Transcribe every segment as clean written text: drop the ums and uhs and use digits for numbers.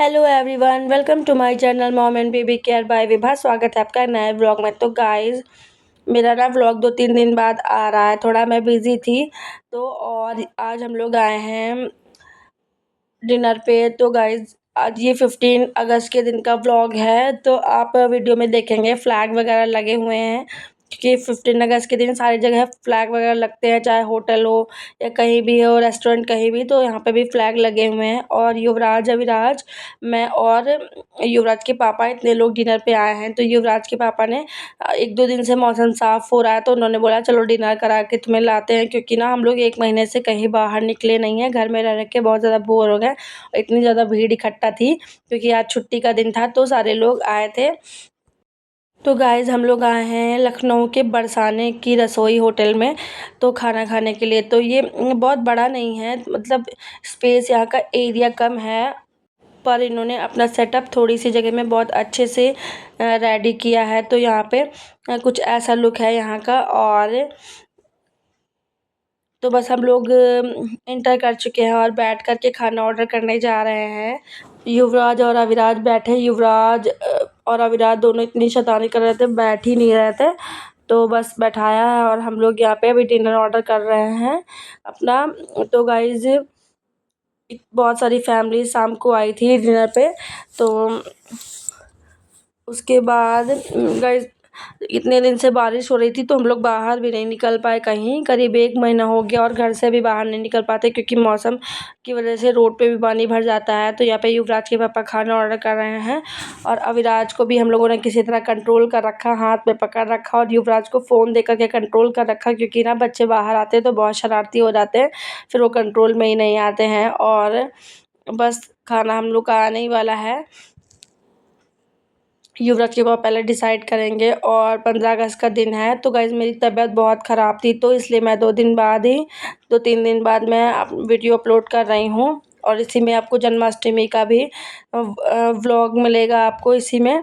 Hello everyone, welcome to my channel mom and baby care by Vibha. स्वागत है आपका नए व्लॉग में। तो गाइस, मेरा ना व्लॉग 2-3 दिन बाद आ रहा है, थोड़ा मैं बिज़ी थी। तो और आज हम लोग आए हैं डिनर पे। तो गाइस, आज ये 15 अगस्त के दिन का व्लॉग है। तो आप वीडियो में देखेंगे फ्लैग वगैरह लगे हुए हैं, क्योंकि 15 अगस्त के दिन सारी जगह फ्लैग वगैरह लगते हैं, चाहे होटल हो या कहीं भी हो, रेस्टोरेंट कहीं भी। तो यहाँ पे भी फ्लैग लगे हुए हैं। और युवराज, अविराज, मैं और युवराज के पापा, इतने लोग डिनर पे आए हैं। तो युवराज के पापा ने 1-2 दिन से मौसम साफ़ हो रहा है, तो उन्होंने बोला चलो डिनर करा के तुम्हें लाते हैं, क्योंकि ना हम लोग 1 महीने से कहीं बाहर निकले नहीं हैं। घर में रह रह के बहुत ज़्यादा बोर हो गए। इतनी ज़्यादा भीड़ इकट्ठा थी, क्योंकि आज छुट्टी का दिन था, तो सारे लोग आए थे। तो गाइज़, हम लोग आए हैं लखनऊ के बरसाने की रसोई होटल में, तो खाना खाने के लिए। तो ये बहुत बड़ा नहीं है, मतलब स्पेस, यहाँ का एरिया कम है, पर इन्होंने अपना सेटअप थोड़ी सी जगह में बहुत अच्छे से रेडी किया है। तो यहाँ पे कुछ ऐसा लुक है यहाँ का। और तो बस हम लोग एंटर कर चुके हैं और बैठ कर के खाना ऑर्डर करने जा रहे हैं। युवराज और अविराज बैठे। युवराज और अविराज दोनों इतनी शैतानी कर रहे थे, बैठ ही नहीं रहे थे। तो बस बैठाया है और हम लोग यहाँ पे अभी डिनर ऑर्डर कर रहे हैं अपना। तो गाइज़, बहुत सारी फैमिली शाम को आई थी डिनर पे। तो उसके बाद गाइस, इतने दिन से बारिश हो रही थी, तो हम लोग बाहर भी नहीं निकल पाए कहीं। करीब 1 महीना हो गया और घर से भी बाहर नहीं निकल पाते, क्योंकि मौसम की वजह से रोड पे भी पानी भर जाता है। तो यहाँ पे युवराज के पापा खाना ऑर्डर कर रहे हैं, और अविराज को भी हम लोगों ने किसी तरह कंट्रोल कर रखा, हाथ में पकड़ रखा, और युवराज को फ़ोन दे करके कंट्रोल कर रखा, क्योंकि ना बच्चे बाहर आते हैं तो बहुत शरारती हो जाते हैं, फिर वो कंट्रोल में ही नहीं आते हैं। और बस खाना हम लोग का आने ही वाला है। युवराज के पापा पहले डिसाइड करेंगे। और 15 अगस्त का दिन है। तो गाइज़, मेरी तबीयत बहुत ख़राब थी, तो इसलिए मैं 2-3 दिन बाद मैं वीडियो अपलोड कर रही हूँ। और इसी में आपको जन्माष्टमी का भी व्लॉग मिलेगा आपको इसी में।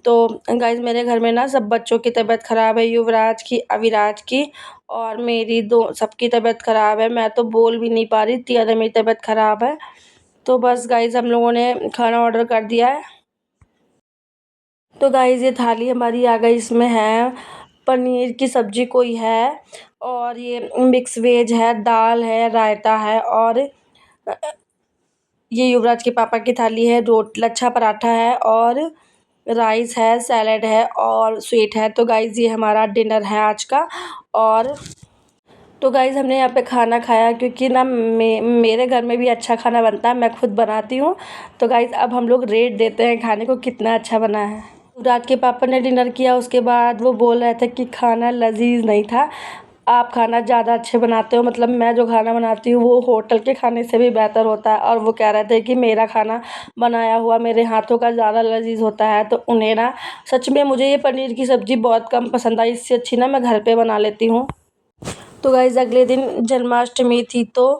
तो गाइज़, मेरे घर में ना सब बच्चों की तबीयत ख़राब है, युवराज की, अविराज की, और मेरी, दो सबकी तबीयत ख़राब है। मैं तो बोल भी नहीं पा रही, इतनी ज़्यादा मेरी तबीयत ख़राब है। तो बस गाइज़, हम लोगों ने खाना ऑर्डर कर दिया है। तो गाइज़, ये थाली हमारी आ गई। इसमें है पनीर की सब्ज़ी कोई है, और ये मिक्स वेज है, दाल है, रायता है, और ये युवराज के पापा की थाली है। लच्छा पराठा है, और राइस है, सैलेड है, और स्वीट है। तो गाइज़, ये हमारा डिनर है आज का। और तो गाइज़, हमने यहाँ पे खाना खाया, क्योंकि ना मेरे घर में भी अच्छा खाना बनता है, मैं खुद बनाती हूँ। तो गाइज़, अब हम लोग रेट देते हैं खाने को कितना अच्छा बना है। रात के पापा ने डिनर किया, उसके बाद वो बोल रहे थे कि खाना लजीज नहीं था, आप खाना ज़्यादा अच्छे बनाते हो, मतलब मैं जो खाना बनाती हूँ वो होटल के खाने से भी बेहतर होता है। और वो कह रहे थे कि मेरा खाना बनाया हुआ मेरे हाथों का ज़्यादा लजीज होता है। तो उन्हें ना, सच में मुझे ये पनीर की सब्ज़ी बहुत कम पसंद आई, इससे अच्छी ना मैं घर पे बना लेती हूँ। तो गाइज़, अगले दिन जन्माष्टमी थी। तो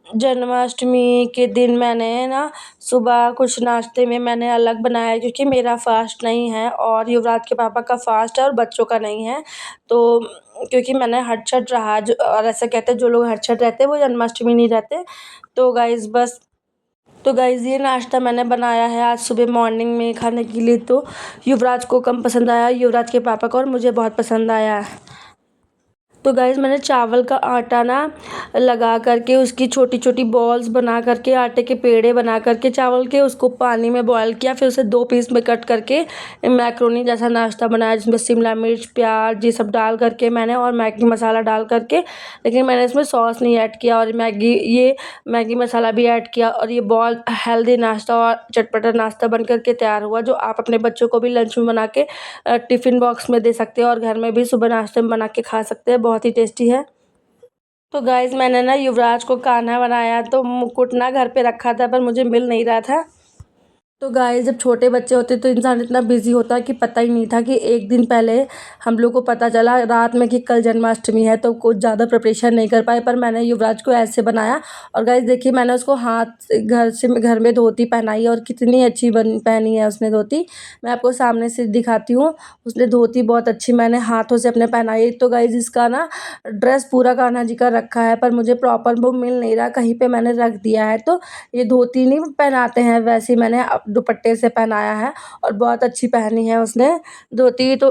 जन्माष्टमी के दिन मैंने ना सुबह कुछ नाश्ते में मैंने अलग बनाया, क्योंकि मेरा फ़ास्ट नहीं है और युवराज के पापा का फ़ास्ट है और बच्चों का नहीं है। तो क्योंकि मैंने हट-छट रहा, जो और ऐसे कहते हैं जो लोग हट-छट रहते हैं वो जन्माष्टमी नहीं रहते। तो गाइज़, बस, तो गाइज़, ये नाश्ता मैंने बनाया है आज सुबह मॉर्निंग में खाने के लिए। तो युवराज को कम पसंद आया, युवराज के पापा को, और मुझे बहुत पसंद आया है। तो गाइज़, मैंने चावल का आटा ना लगा करके उसकी छोटी छोटी बॉल्स बना करके, आटे के पेड़े बना करके चावल के, उसको पानी में बॉयल किया, फिर उसे 2 पीस में कट करके मैक्रोनी जैसा नाश्ता बनाया, जिसमें शिमला मिर्च, प्याज, ये सब डाल करके मैंने, और मैगी मसाला डाल करके। लेकिन मैंने इसमें सॉस नहीं ऐड किया, और मैगी मसाला भी ऐड किया, और ये बहुत हेल्दी नाश्ता और चटपटा नाश्ता बन करके तैयार हुआ, जो आप अपने बच्चों को भी लंच में बना के टिफ़िन बॉक्स में दे सकते हो, और घर में भी सुबह नाश्ते में बना के खा सकते हैं। बहुत ही टेस्टी है। तो गाइज़, मैंने ना युवराज को कान्हा बनाया, तो मुकुट ना घर पे रखा था, पर मुझे मिल नहीं रहा था। तो गाइस जब छोटे बच्चे होते तो इंसान इतना बिजी होता है कि पता ही नहीं था कि एक दिन पहले हम लोग को पता चला रात में कि कल जन्माष्टमी है, तो कुछ ज़्यादा प्रिपरेशन नहीं कर पाए। पर मैंने युवराज को ऐसे बनाया और गाइस देखिए मैंने उसको हाथ से घर में धोती पहनाई और कितनी अच्छी बन पहनी है उसने धोती। मैं आपको सामने से दिखाती हूँ। उसने धोती बहुत अच्छी मैंने हाथों से अपने पहनाई। तो गाइस इसका ना ड्रेस पूरा कान्हा जी का रखा है, पर मुझे प्रॉपर वो मिल नहीं रहा, कहीं पे मैंने रख दिया है। तो ये धोती नहीं पहनाते हैं वैसे ही मैंने दुपट्टे से पहनाया है और बहुत अच्छी पहनी है उसने धोती। तो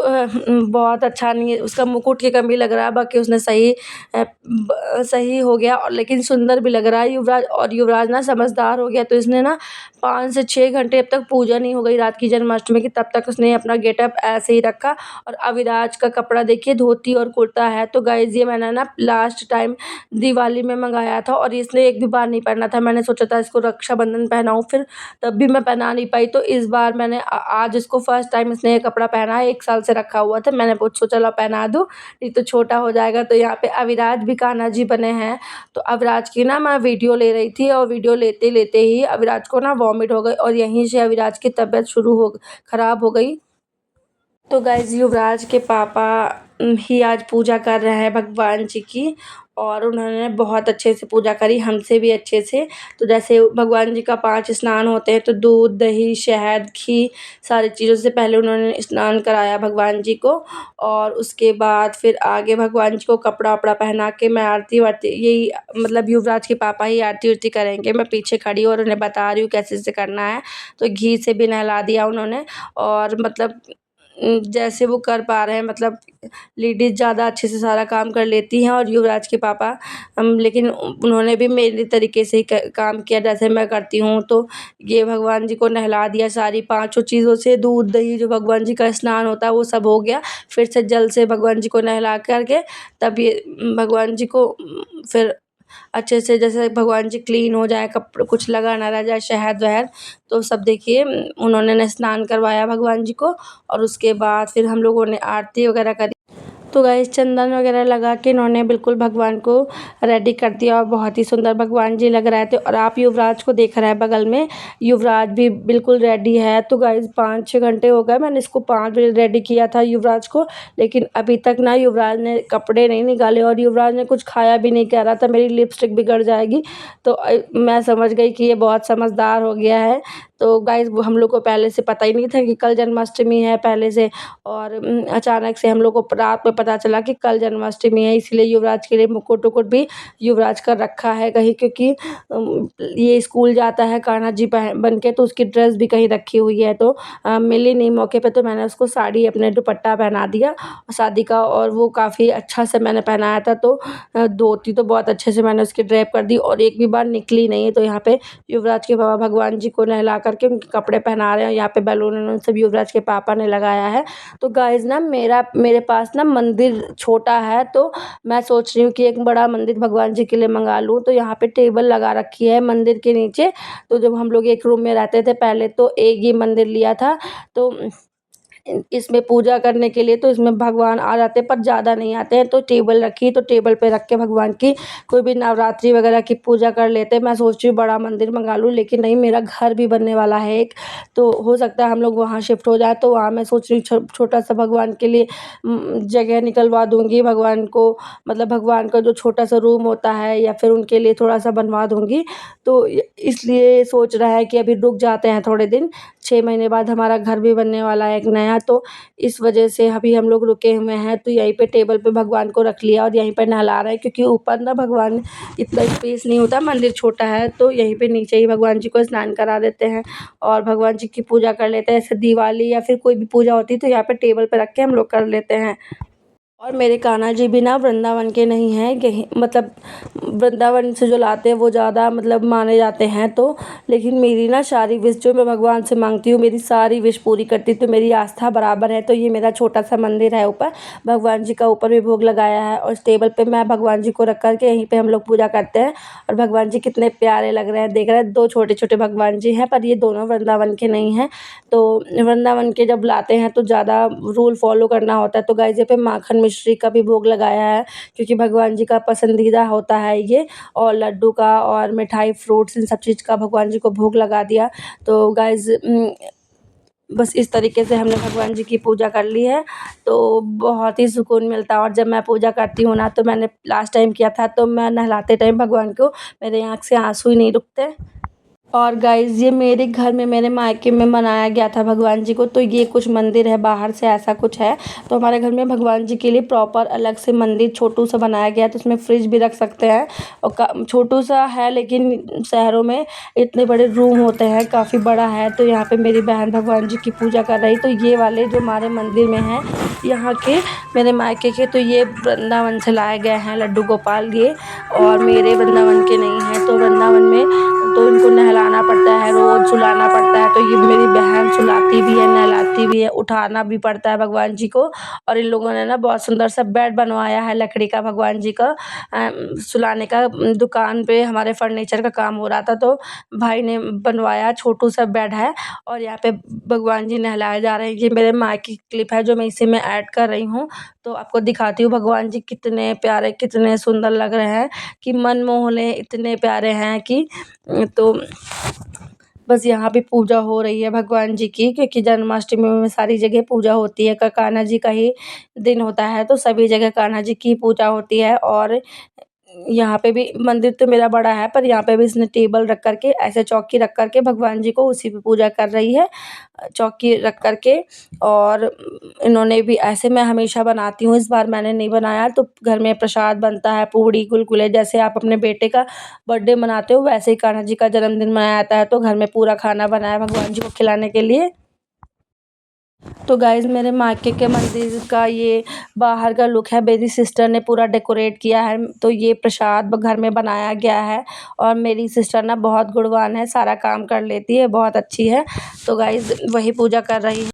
बहुत अच्छा नहीं है, उसका मुकुट की कमी लग रहा है, बाकी उसने सही हो गया और लेकिन सुंदर भी लग रहा है युवराज। और युवराज ना समझदार हो गया, तो इसने ना 5 से 6 घंटे अब तक पूजा नहीं हो गई रात की जन्माष्टमी की, तब तक उसने अपना गेटअप ऐसे ही रखा। और अविराज का कपड़ा देखिए धोती और कुर्ता है। तो गाइज ये मैंने ना लास्ट टाइम दिवाली में मंगाया था और इसने एक भी बार नहीं पहना था। मैंने सोचा था इसको रक्षाबंधन पहनाऊँ, फिर तब भी मैं पहना नहीं पाई। तो इस बार मैंने आज इसको फर्स्ट टाइम इसने ये कपड़ा पहना है। 1 साल से रखा हुआ था, मैंने सोचा चलो पहना दूँ, नहीं तो छोटा हो जाएगा। तो यहाँ पे अविराज भी कान्हा जी बने हैं। तो अविराज की ना मैं वीडियो ले रही थी और वीडियो लेते लेते ही अविराज को ना वॉमिट हो गई और यहीं से अविराज की तबीयत खराब हो गई। तो गाइज युवराज के पापा ही आज पूजा कर रहे हैं भगवान जी की, और उन्होंने बहुत अच्छे से पूजा करी, हमसे भी अच्छे से। तो जैसे भगवान जी का 5 स्नान होते हैं, तो दूध दही शहद घी सारी चीज़ों से पहले उन्होंने स्नान कराया भगवान जी को। और उसके बाद फिर आगे भगवान जी को कपड़ा वपड़ा पहना के मैं आरती वारती, यही मतलब युवराज के पापा ही आरती उरती करेंगे। मैं पीछे खड़ी हूँ और उन्हें बता रही हूँ कैसे से करना है। तो घी से भी नहला दिया उन्होंने। और मतलब जैसे वो कर पा रहे हैं, मतलब लेडीज़ ज़्यादा अच्छे से सारा काम कर लेती हैं और युवराज के पापा लेकिन उन्होंने भी मेरे तरीके से ही काम किया जैसे मैं करती हूँ। तो ये भगवान जी को नहला दिया सारी पाँचों चीज़ों से, दूध दही जो भगवान जी का स्नान होता है वो सब हो गया। फिर से जल से भगवान जी को नहला करके तब ये भगवान जी को फिर अच्छे से जैसे भगवान जी क्लीन हो जाए, कपड़े कुछ लगा ना रह जाए, शहद वहद, तो सब देखिए उन्होंने ना स्नान करवाया भगवान जी को। और उसके बाद फिर हम लोगों ने आरती वगैरह करी। तो गाइस चंदन वगैरह लगा के इन्होंने बिल्कुल भगवान को रेडी कर दिया और बहुत ही सुंदर भगवान जी लग रहे थे। और आप युवराज को देख रहे हैं बगल में, युवराज भी बिल्कुल रेडी है। तो गाइस 5-6 घंटे हो गए, मैंने इसको 5 बजे रेडी किया था युवराज को, लेकिन अभी तक ना युवराज ने कपड़े नहीं निकाले और युवराज ने कुछ खाया भी नहीं। कह रहा था मेरी लिपस्टिक बिगड़ जाएगी। तो मैं समझ गई कि ये बहुत समझदार हो गया है। तो गाइस हम लोग को पहले से पता ही नहीं था कि कल जन्माष्टमी है पहले से। और अचानक से हम लोग को रात में पता चला कि कल जन्माष्टमी है, इसलिए युवराज के लिए मुकुट उकुट भी युवराज का रखा है कहीं, क्योंकि ये स्कूल जाता है कान्हा जी बन के, तो उसकी ड्रेस भी कहीं रखी हुई है। तो मिली नहीं मौके पे, तो मैंने उसको साड़ी अपने दुपट्टा पहना दिया शादी का, और वो काफ़ी अच्छा से मैंने पहनाया था। तो धोती तो बहुत अच्छे से मैंने उसकी ड्रेप कर दी और एक भी बार निकली नहीं है। तो यहाँ पे युवराज के पापा भगवान जी को नहला करके उनके कपड़े पहना रहे हैं। यहाँ पे बैलून वैलून सब युवराज के पापा ने लगाया है। तो गाइज़ ना मेरे पास ना मंदिर छोटा है, तो मैं सोच रही हूँ कि एक बड़ा मंदिर भगवान जी के लिए मंगा लूँ। तो यहाँ पे टेबल लगा रखी है मंदिर के नीचे। तो जब हम लोग एक रूम में रहते थे पहले, तो एक ही मंदिर लिया था। तो इसमें पूजा करने के लिए तो इसमें भगवान आ जाते हैं, पर ज़्यादा नहीं आते हैं। तो टेबल रखी, तो टेबल पे रख के भगवान की कोई भी नवरात्रि वगैरह की पूजा कर लेते हैं। मैं सोच रही हूँ बड़ा मंदिर मंगा लूँ, लेकिन नहीं, मेरा घर भी बनने वाला है एक, तो हो सकता है हम लोग वहाँ शिफ्ट हो जाए। तो वहाँ मैं सोच रही हूँ छोटा सा भगवान के लिए जगह निकलवा दूँगी भगवान को, मतलब भगवान का जो छोटा सा रूम होता है या फिर उनके लिए थोड़ा सा बनवा दूँगी। तो इसलिए सोच रहा है कि अभी रुक जाते हैं थोड़े दिन, 6 महीने बाद हमारा घर भी बनने वाला है एक नया। तो इस वजह से अभी हम लोग रुके हुए हैं। तो यहीं पे टेबल पे भगवान को रख लिया और यहीं पे नहला रहे हैं, क्योंकि ऊपर ना भगवान इतना स्पेस नहीं होता, मंदिर छोटा है। तो यहीं पे नीचे ही भगवान जी को स्नान करा देते हैं और भगवान जी की पूजा कर लेते हैं। ऐसे दिवाली या फिर कोई भी पूजा होती है तो यहाँ पे टेबल पे रख के हम लोग कर लेते हैं। और मेरे कान्हा जी भी ना वृंदावन के नहीं हैं, कहीं मतलब वृंदावन से जो लाते हैं वो ज़्यादा मतलब माने जाते हैं। तो लेकिन मेरी ना सारी विश जो मैं भगवान से मांगती हूँ, मेरी सारी विश पूरी करती, तो मेरी आस्था बराबर है। तो ये मेरा छोटा सा मंदिर है ऊपर, भगवान जी का ऊपर भी भोग लगाया है और इस टेबल पे मैं भगवान जी को रख कर के यहीं पे हम लोग पूजा करते हैं। और भगवान जी कितने प्यारे लग रहे हैं, देख रहे हैं, 2 छोटे छोटे भगवान जी हैं, पर ये दोनों वृंदावन के नहीं हैं। तो वृंदावन के जब लाते हैं तो ज़्यादा रूल फॉलो करना होता है। तो गाइस यहाँ पे माखन मिश्री का भी भोग लगाया है, क्योंकि भगवान जी का पसंदीदा होता है ये। और लड्डू का और मिठाई, फ्रूट्स, इन सब चीज़ का भगवान जी को भोग लगा दिया। तो गाइज़ बस इस तरीके से हमने भगवान जी की पूजा कर ली है, तो बहुत ही सुकून मिलता है। और जब मैं पूजा करती हूँ ना, तो मैंने लास्ट टाइम किया था, तो मैं नहलाते टाइम भगवान को मेरे आँख से आँसू ही नहीं रुकते। और गाइज़ ये मेरे घर में, मेरे मायके में मनाया गया था भगवान जी को। तो ये कुछ मंदिर है, बाहर से ऐसा कुछ है। तो हमारे घर में भगवान जी के लिए प्रॉपर अलग से मंदिर छोटू सा बनाया गया है, तो उसमें फ्रिज भी रख सकते हैं। और छोटू सा है, लेकिन शहरों में इतने बड़े रूम होते हैं, काफ़ी बड़ा है। तो यहाँ पे मेरी बहन भगवान जी की पूजा कर रही। तो ये वाले जो हमारे मंदिर में हैं, यहाँ के मेरे मायके के, तो ये वृंदावन से लाए गए हैं लड्डू गोपाल ये। और मेरे वृंदावन के नहीं हैं, तो वृंदावन में तो इनको नहलाना पड़ता है, रोज़ सुलाना पड़ता है। तो ये मेरी बहन सुलाती भी है, नहलाती भी है, उठाना भी पड़ता है भगवान जी को। और इन लोगों ने ना बहुत सुंदर सा बेड बनवाया है लकड़ी का भगवान जी का, सुलाने का। दुकान पे हमारे फर्नीचर का काम हो रहा था, तो भाई ने बनवाया, छोटू सा बेड है। और यहाँ पे भगवान जी नहलाए जा रहे हैं। ये मेरे मायके की क्लिप है, जो मैं इसी में ऐड कर रही हूँ। तो आपको दिखाती हूँ भगवान जी कितने प्यारे, कितने सुंदर लग रहे हैं, कि मन मोह ले, इतने प्यारे हैं कि तो बस यहाँ पे पूजा हो रही है भगवान जी की, क्योंकि जन्माष्टमी में सारी जगह पूजा होती है। कान्हा जी का ही दिन होता है, तो सभी जगह कान्हा जी की पूजा होती है। और यहाँ पे भी मंदिर तो मेरा बड़ा है, पर यहाँ पे भी इसने टेबल रख कर के, ऐसे चौकी रख कर के भगवान जी को उसी पे पूजा कर रही है, चौकी रख कर के। और इन्होंने भी ऐसे, मैं हमेशा बनाती हूँ, इस बार मैंने नहीं बनाया। तो घर में प्रसाद बनता है, पूड़ी गुलगुले, जैसे आप अपने बेटे का बर्थडे मनाते हो, वैसे ही कान्हा जी का जन्मदिन मनाया जाता है। तो घर में पूरा खाना बनाया भगवान जी को खिलाने के लिए। तो गाइज़ मेरे मायके के मंदिर का ये बाहर का लुक है, मेरी सिस्टर ने पूरा डेकोरेट किया है। तो ये प्रसाद घर में बनाया गया है। और मेरी सिस्टर ना बहुत गुणवान है, सारा काम कर लेती है, बहुत अच्छी है। तो गाइज़ वही पूजा कर रही है।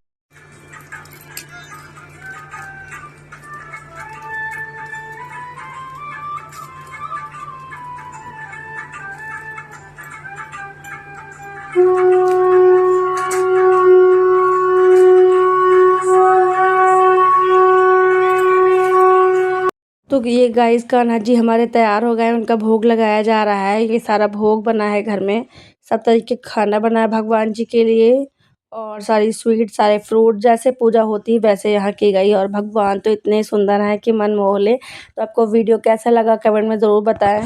तो ये गाइस कान्हा जी हमारे तैयार हो गए, उनका भोग लगाया जा रहा है। ये सारा भोग बना है घर में, सब तरीके का खाना बना है भगवान जी के लिए। और सारी स्वीट, सारे फ्रूट, जैसे पूजा होती है वैसे यहाँ की गई। और भगवान तो इतने सुंदर हैं कि मन मोह ले। तो आपको वीडियो कैसा लगा कमेंट में ज़रूर बताएं।